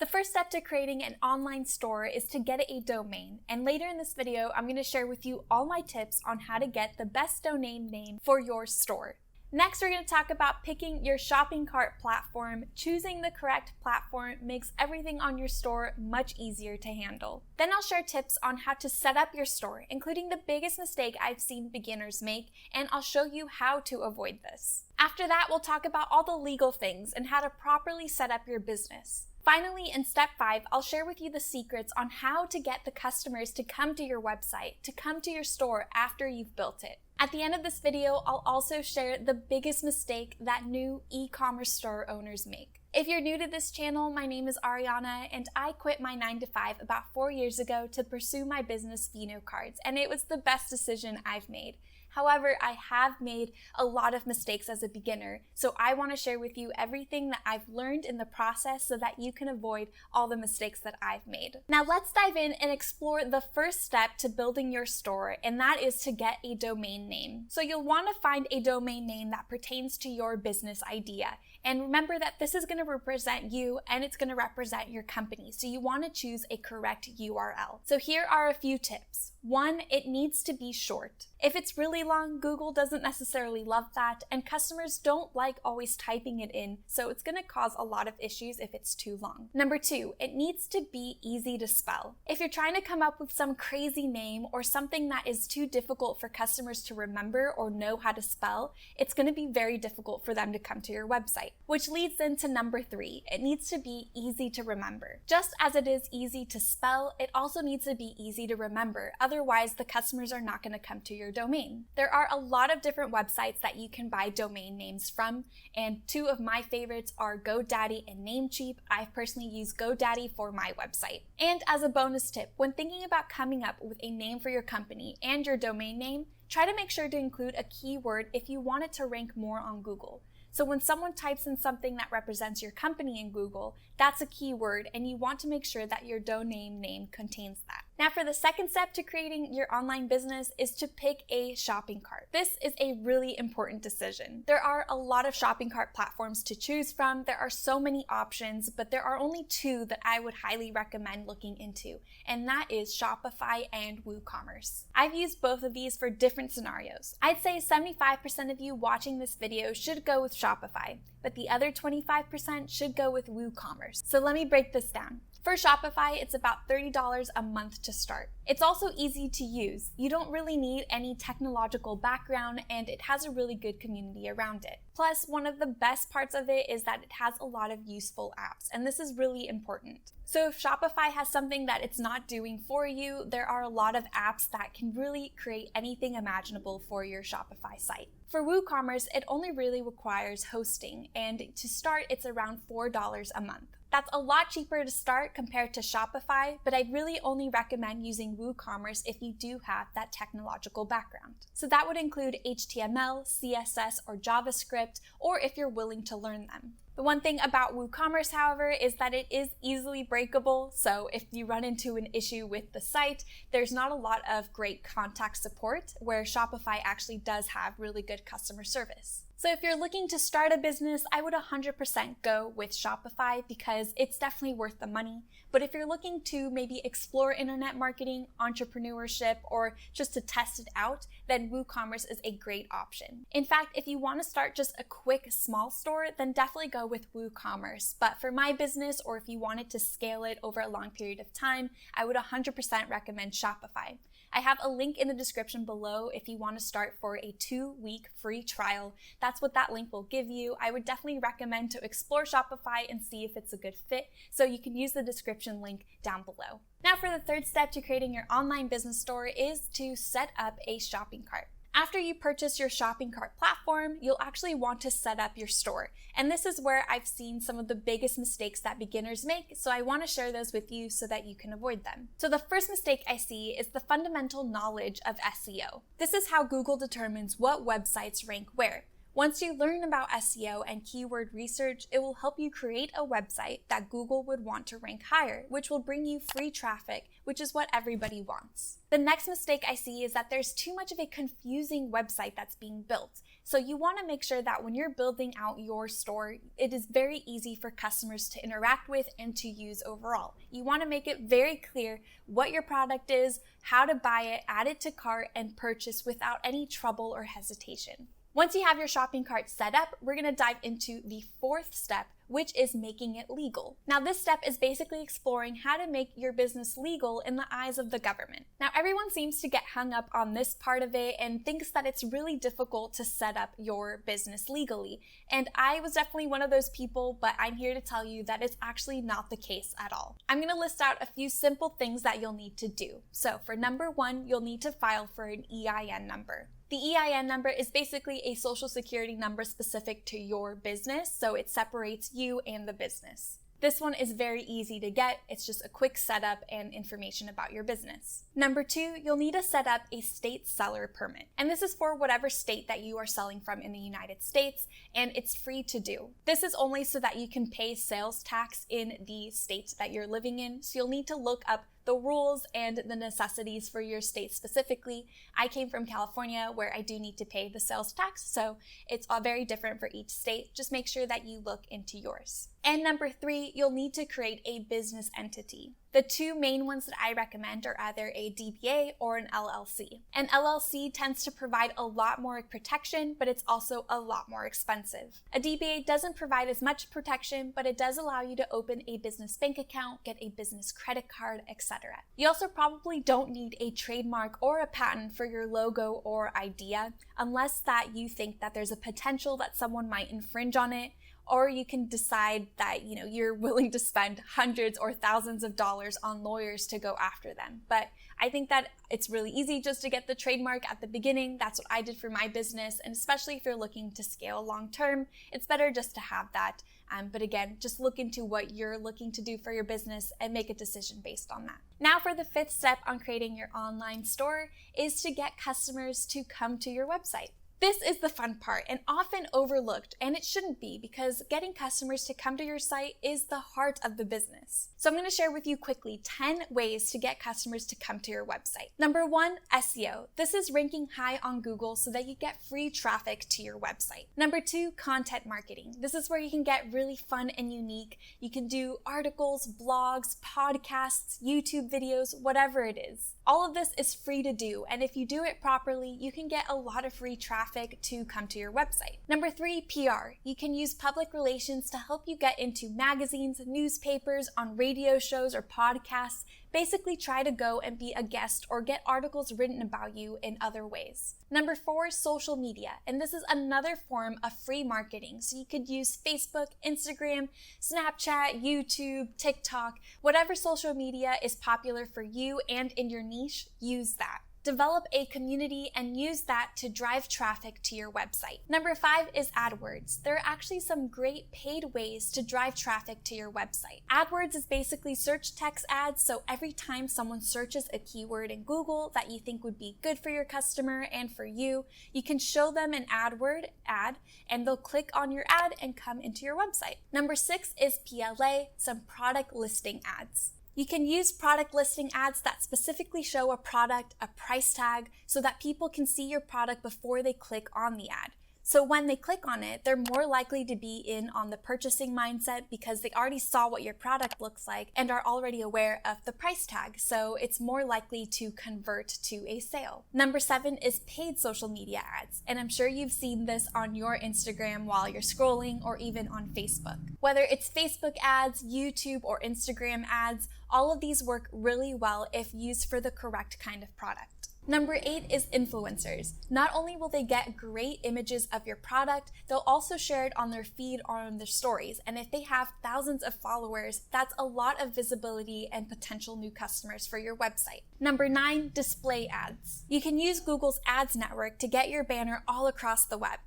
The first step to creating an online store is to get a domain, and later in this video, I'm going to share with you all my tips on how to get the best domain name for your store. Next, we're going to talk about picking your shopping cart platform. Choosing the correct platform makes everything on your store much easier to handle. Then I'll share tips on how to set up your store, including the biggest mistake I've seen beginners make, and I'll show you how to avoid this. After that, we'll talk about all the legal things and how to properly set up your business. Finally, in step 5, I'll share with you the secrets on how to get the customers to come to your website, to come to your store after you've built it. At the end of this video, I'll also share the biggest mistake that new e-commerce store owners make. If you're new to this channel, my name is Ariana, and I quit my 9-to-5 about 4 years ago to pursue my business Vino Cards, and it was the best decision I've made. However, I have made a lot of mistakes as a beginner, so I want to share with you everything that I've learned in the process so that you can avoid all the mistakes that I've made. Now let's dive in and explore the first step to building your store, and that is to get a domain name. So you'll want to find a domain name that pertains to your business idea. And remember that this is going to represent you and it's going to represent your company. So you want to choose a correct URL. So here are a few tips. 1, it needs to be short. If it's really long, Google doesn't necessarily love that, and customers don't like always typing it in, so it's going to cause a lot of issues if it's too long. Number 2, it needs to be easy to spell. If you're trying to come up with some crazy name or something that is too difficult for customers to remember or know how to spell, it's going to be very difficult for them to come to your website. Which leads into number 3, it needs to be easy to remember. Just as it is easy to spell, it also needs to be easy to remember. Otherwise, the customers are not going to come to your domain. There are a lot of different websites that you can buy domain names from, and 2 of my favorites are GoDaddy and Namecheap. I've personally used GoDaddy for my website. And as a bonus tip, when thinking about coming up with a name for your company and your domain name, try to make sure to include a keyword if you want it to rank more on Google. So when someone types in something that represents your company in Google, that's a keyword, and you want to make sure that your domain name contains that. Now for the second step to creating your online business is to pick a shopping cart. This is a really important decision. There are a lot of shopping cart platforms to choose from. There are so many options, but there are only 2 that I would highly recommend looking into, and that is Shopify and WooCommerce. I've used both of these for different scenarios. I'd say 75% of you watching this video should go with Shopify, but the other 25% should go with WooCommerce. So let me break this down. For Shopify, it's about $30 a month to start. It's also easy to use. You don't really need any technological background, and it has a really good community around it. Plus, one of the best parts of it is that it has a lot of useful apps, and this is really important. So if Shopify has something that it's not doing for you, there are a lot of apps that can really create anything imaginable for your Shopify site. For WooCommerce, it only really requires hosting, and to start, it's around $4 a month. That's a lot cheaper to start compared to Shopify, but I'd really only recommend using WooCommerce if you do have that technological background. So that would include HTML, CSS, or JavaScript, or if you're willing to learn them. The one thing about WooCommerce, however, is that it is easily breakable, so if you run into an issue with the site, there's not a lot of great contact support, where Shopify actually does have really good customer service. So if you're looking to start a business, I would 100% go with Shopify because it's definitely worth the money. But if you're looking to maybe explore internet marketing, entrepreneurship, or just to test it out, then WooCommerce is a great option. In fact, if you want to start just a quick small store, then definitely go with WooCommerce. But for my business, or if you wanted to scale it over a long period of time, I would 100% recommend Shopify. I have a link in the description below if you want to start for a 2-week free trial. That's what that link will give you. I would definitely recommend to explore Shopify and see if it's a good fit, so you can use the description link down below. Now for the third step to creating your online business store is to set up a shopping cart. After you purchase your shopping cart platform, you'll actually want to set up your store. And this is where I've seen some of the biggest mistakes that beginners make, so I want to share those with you so that you can avoid them. So the first mistake I see is the fundamental knowledge of SEO. This is how Google determines what websites rank where. Once you learn about SEO and keyword research, it will help you create a website that Google would want to rank higher, which will bring you free traffic, which is what everybody wants. The next mistake I see is that there's too much of a confusing website that's being built. So you want to make sure that when you're building out your store, it is very easy for customers to interact with and to use overall. You want to make it very clear what your product is, how to buy it, add it to cart, and purchase without any trouble or hesitation. Once you have your shopping cart set up, we're going to dive into the fourth step, which is making it legal. Now, this step is basically exploring how to make your business legal in the eyes of the government. Now, everyone seems to get hung up on this part of it and thinks that it's really difficult to set up your business legally. And I was definitely one of those people, but I'm here to tell you that it's actually not the case at all. I'm going to list out a few simple things that you'll need to do. So for number one, you'll need to file for an EIN number. The EIN number is basically a social security number specific to your business, so it separates you and the business. This one is very easy to get. It's just a quick setup and information about your business. Number two, you'll need to set up a state seller permit. And this is for whatever state that you are selling from in the United States, and it's free to do. This is only so that you can pay sales tax in the state that you're living in, so you'll need to look up the rules and the necessities for your state specifically. I came from California where I do need to pay the sales tax, so it's all very different for each state. Just make sure that you look into yours. And number three, you'll need to create a business entity. The two main ones that I recommend are either a DBA or an LLC. An LLC tends to provide a lot more protection, but it's also a lot more expensive. A DBA doesn't provide as much protection, but it does allow you to open a business bank account, get a business credit card, etc. You also probably don't need a trademark or a patent for your logo or idea, unless that you think that there's a potential that someone might infringe on it, or you can decide that you're willing to spend hundreds or thousands of dollars on lawyers to go after them. But I think that it's really easy just to get the trademark at the beginning. That's what I did for my business, and especially if you're looking to scale long term, it's better just to have that. But again, just look into what you're looking to do for your business and make a decision based on that. Now for the fifth step on creating your online store is to get customers to come to your website. This is the fun part and often overlooked, and it shouldn't be, because getting customers to come to your site is the heart of the business. So I'm going to share with you quickly 10 ways to get customers to come to your website. Number one, SEO. This is ranking high on Google so that you get free traffic to your website. Number two, content marketing. This is where you can get really fun and unique. You can do articles, blogs, podcasts, YouTube videos, whatever it is. All of this is free to do, and if you do it properly, you can get a lot of free traffic to come to your website. Number three, PR. You can use public relations to help you get into magazines, newspapers, on radio shows or podcasts. Basically try to go and be a guest or get articles written about you in other ways. Number four, social media. And this is another form of free marketing. So you could use Facebook, Instagram, Snapchat, YouTube, TikTok, whatever social media is popular for you and in your niche, use that. Develop a community and use that to drive traffic to your website. Number five is AdWords. There are actually some great paid ways to drive traffic to your website. AdWords is basically search text ads, so every time someone searches a keyword in Google that you think would be good for your customer and for you, you can show them an AdWord ad and they'll click on your ad and come into your website. Number six is PLA, some product listing ads. You can use product listing ads that specifically show a product, a price tag, so that people can see your product before they click on the ad. So when they click on it, they're more likely to be in on the purchasing mindset because they already saw what your product looks like and are already aware of the price tag. So it's more likely to convert to a sale. Number seven is paid social media ads. And I'm sure you've seen this on your Instagram while you're scrolling or even on Facebook. Whether it's Facebook ads, YouTube, or Instagram ads, all of these work really well if used for the correct kind of product. Number eight is influencers. Not only will they get great images of your product, they'll also share it on their feed or on their stories. And if they have thousands of followers, that's a lot of visibility and potential new customers for your website. Number nine, display ads. You can use Google's ads network to get your banner all across the web.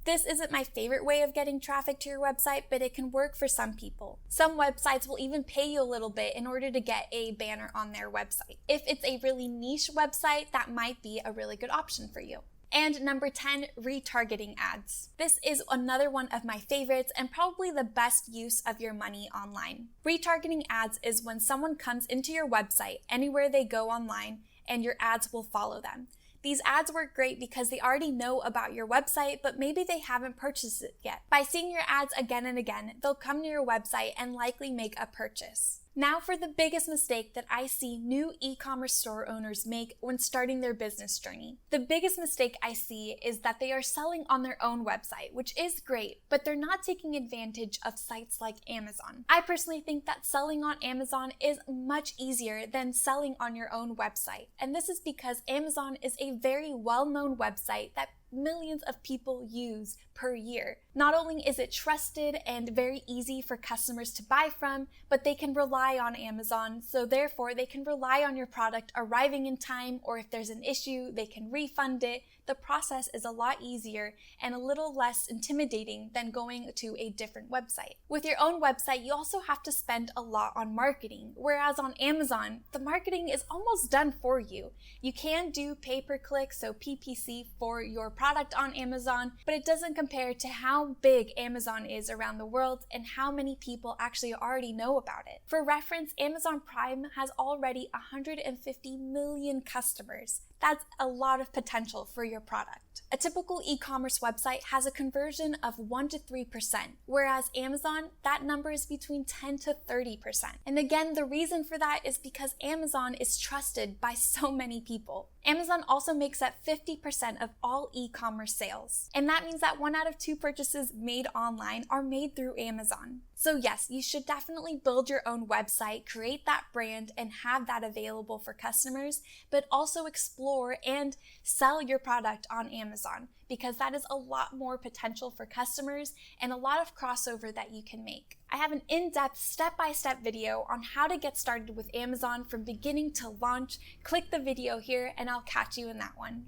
This isn't my favorite way of getting traffic to your website, but it can work for some people. Some websites will even pay you a little bit in order to get a banner on their website. If it's a really niche website, that might be a really good option for you. And number 10, retargeting ads. This is another one of my favorites and probably the best use of your money online. Retargeting ads is when someone comes into your website anywhere they go online and your ads will follow them. These ads work great because they already know about your website, but maybe they haven't purchased it yet. By seeing your ads again and again, they'll come to your website and likely make a purchase. Now for the biggest mistake that I see new e-commerce store owners make when starting their business journey. The biggest mistake I see is that they are selling on their own website, which is great, but they're not taking advantage of sites like Amazon. I personally think that selling on Amazon is much easier than selling on your own website. And this is because Amazon is a very well-known website that millions of people use per year. Not only is it trusted and very easy for customers to buy from, but they can rely on Amazon, so therefore they can rely on your product arriving in time, or if there's an issue, they can refund it. The process is a lot easier and a little less intimidating than going to a different website. With your own website, you also have to spend a lot on marketing, whereas on Amazon, the marketing is almost done for you. You can do pay-per-click, so PPC, for your product on Amazon, but it doesn't compare to how big Amazon is around the world and how many people actually already know about it. For reference, Amazon Prime has already 150 million customers. That's a lot of potential for your product. A typical e-commerce website has a conversion of 1 to 3%, whereas Amazon, that number is between 10 to 30%. And again, the reason for that is because Amazon is trusted by so many people. Amazon also makes up 50% of all e-commerce sales. And that means that 1 out of 2 purchases made online are made through Amazon. So yes, you should definitely build your own website, create that brand, and have that available for customers, but also explore and sell your product on Amazon, because that is a lot more potential for customers and a lot of crossover that you can make. I have an in-depth step-by-step video on how to get started with Amazon from beginning to launch. Click the video here and I'll catch you in that one.